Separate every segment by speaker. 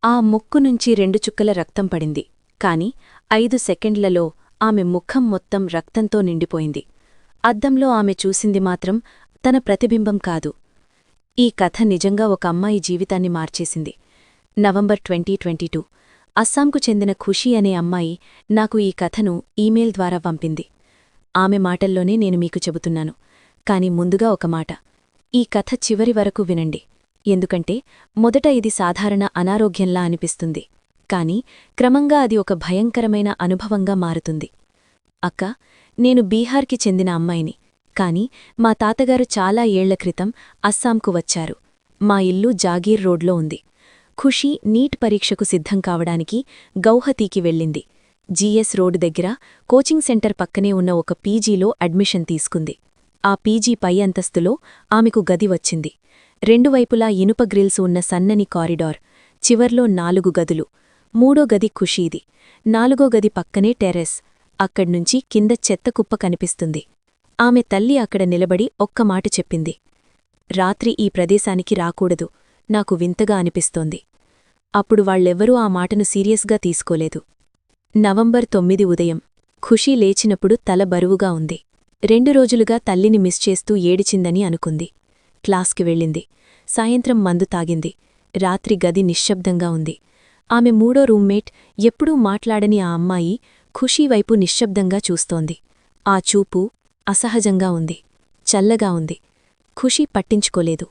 Speaker 1: ఆ ముక్కు నుంచి 2 చుక్కల రక్తం పడింది. కాని 5 సెకండ్లలో ఆమె ముఖం మొత్తం రక్తంతో నిండిపోయింది. అద్దంలో ఆమె చూసింది మాత్రం తన ప్రతిబింబం కాదు. ఈ కథ నిజంగా ఒక అమ్మాయి జీవితాన్ని మార్చేసింది. నవంబర్ 2022 అస్సాంకు చెందిన ఖుషీ అనే అమ్మాయి నాకు ఈ కథను ఈమెయిల్ ద్వారా పంపింది. ఆమె మాటల్లోనే నేను మీకు చెబుతున్నాను. కాని ముందుగా ఒక మాట, ఈ కథ చివరి వరకు వినండి. ఎందుకంటే మొదట ఇది సాధారణ అనారోగ్యంలా అనిపిస్తుంది. కాని క్రమంగా అది ఒక భయంకరమైన అనుభవంగా మారుతుంది. అక్క, నేను బీహార్కి చెందిన అమ్మాయిని. కాని మా తాతగారు చాలా ఏళ్ల క్రితం అస్సాంకు వచ్చారు. మా ఇల్లు జాగీర్ రోడ్లో ఉంది. ఖుషీ నీట్ పరీక్షకు సిద్ధం కావడానికి గౌహతీకి వెళ్ళింది. జీఎస్ రోడ్ దగ్గర కోచింగ్ సెంటర్ పక్కనే ఉన్న ఒక పీజీలో అడ్మిషన్ తీసుకుంది. ఆ పీజీ పై అంతస్తులో ఆమెకు గది వచ్చింది. రెండు వైపులా ఇనుప గ్రిల్స్ ఉన్న సన్నని కారిడార్, చివర్లో 4 గదులు. 3ో గది ఖుషీది. 4గో గది పక్కనే టెర్రస్. అక్కడ్నుంచి కింద చెత్తకుప్ప కనిపిస్తుంది. ఆమె తల్లి అక్కడ నిలబడి ఒక్క మాట చెప్పింది. రాత్రి ఈ ప్రదేశానికి రాకూడదు, నాకు వింతగా అనిపిస్తోంది. అప్పుడు వాళ్ళెవ్వరూ ఆ మాటను సీరియస్గా తీసుకోలేదు. నవంబర్ 9 ఉదయం ఖుషీ లేచినప్పుడు తల బరువుగా ఉంది. 2 రోజులుగా తల్లిని మిస్ చేస్తూ ఏడిచిందని అనుకుంది. క్లాస్కి వెళ్ళింది. సాయంత్రం మందు తాగింది. రాత్రి గది నిశ్శబ్దంగా ఉంది. ఆమె 3ో రూమ్మేట్, ఎప్పుడూ మాట్లాడని ఆ అమ్మాయి ఖుషీ వైపు నిశ్శబ్దంగా చూస్తోంది. ఆ చూపు అసహజంగా ఉంది, చల్లగా ఉంది. ఖుషీ పట్టించుకోలేదు.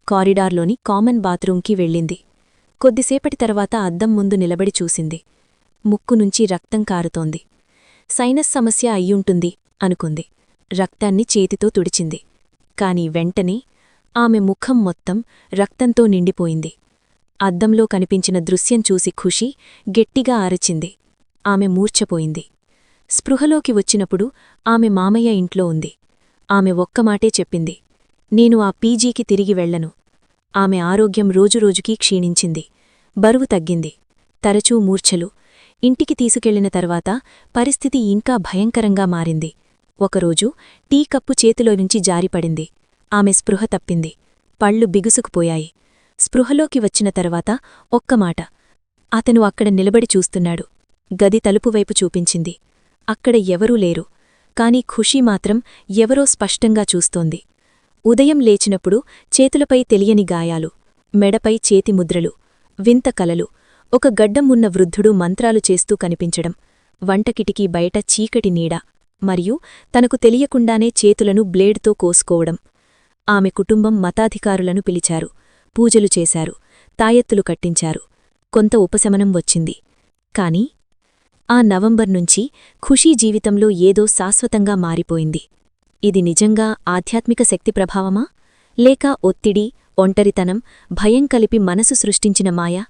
Speaker 1: కారిడార్లోని కామన్ బాత్రూంకి వెళ్ళింది. కొద్దిసేపటి తర్వాత అద్దం ముందు నిలబడి చూసింది. ముక్కునుంచి రక్తం కారుతోంది. సైనస్ సమస్య అయ్యుంటుంది అనుకుంది. రక్తాన్ని చేతితో తుడిచింది. కాని వెంటనే ఆమె ముఖం మొత్తం రక్తంతో నిండిపోయింది. అద్దంలో కనిపించిన దృశ్యం చూసి ఖుషీ గట్టిగా అరచింది. ఆమె మూర్ఛపోయింది. స్పృహలోకి వచ్చినప్పుడు ఆమె మామయ్య ఇంట్లో ఉంది. ఆమె ఒక్కమాటే చెప్పింది, నేను ఆ పీజీకి తిరిగి వెళ్లను. ఆమె ఆరోగ్యం రోజురోజుకీ క్షీణించింది. బరువు తగ్గింది. తరచూ మూర్ఛలు. ఇంటికి తీసుకెళ్లిన తర్వాత పరిస్థితి ఇంకా భయంకరంగా మారింది. ఒకరోజు టీ కప్పు చేతిలోనుంచి జారిపడింది. ఆమె స్పృహ తప్పింది. పళ్ళు బిగుసుకుపోయాయి. స్పృహలోకి వచ్చిన తర్వాత ఒక్కమాట, అతను అక్కడ నిలబడి చూస్తున్నాడు. గది తలుపువైపు చూపించింది. అక్కడ ఎవరూ లేరు. కాని ఖుషీ మాత్రం ఎవరో స్పష్టంగా చూస్తోంది. ఉదయం లేచినప్పుడు చేతులపై తెలియని గాయాలు, మెడపై చేతిముద్రలు, వింత కలలు, ఒక గడ్డం ఉన్న వృద్ధుడు మంత్రాలు చేస్తూ కనిపించడం, వంటకిటికీ బయట చీకటి నీడ, మరియు తనకు తెలియకుండానే చేతులను బ్లేడ్తో కోసుకోవడం. ఆమె కుటుంబం మతాధికారులను పిలిచారు. పూజలు చేశారు. తాయెత్తులు కట్టించారు. కొంత ఉపశమనం వచ్చింది. కాని ఆ నవంబర్ నుంచి ఖుషీ జీవితంలో ఏదో శాశ్వతంగా మారిపోయింది. ఇది నిజంగా ఆధ్యాత్మిక శక్తి ప్రభావమా? లేక ఒత్తిడి, ఒంటరితనం, భయం కలిపి మనసు సృష్టించిన మాయా?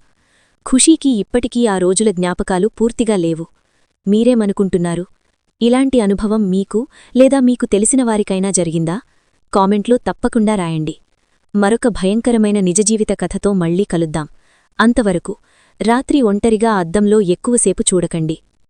Speaker 1: ఖుషీకి ఇప్పటికీ ఆ రోజుల జ్ఞాపకాలు పూర్తిగా లేవు. మీరేమనుకుంటున్నారు? ఇలాంటి అనుభవం మీకు లేదా మీకు తెలిసినవారికైనా జరిగిందా? కామెంట్లో తప్పకుండా రాయండి. మరొక భయంకరమైన నిజజీవిత కథతో మళ్ళీ కలుద్దాం. అంతవరకు రాత్రి ఒంటరిగా అద్దంలో ఎక్కువసేపు చూడకండి.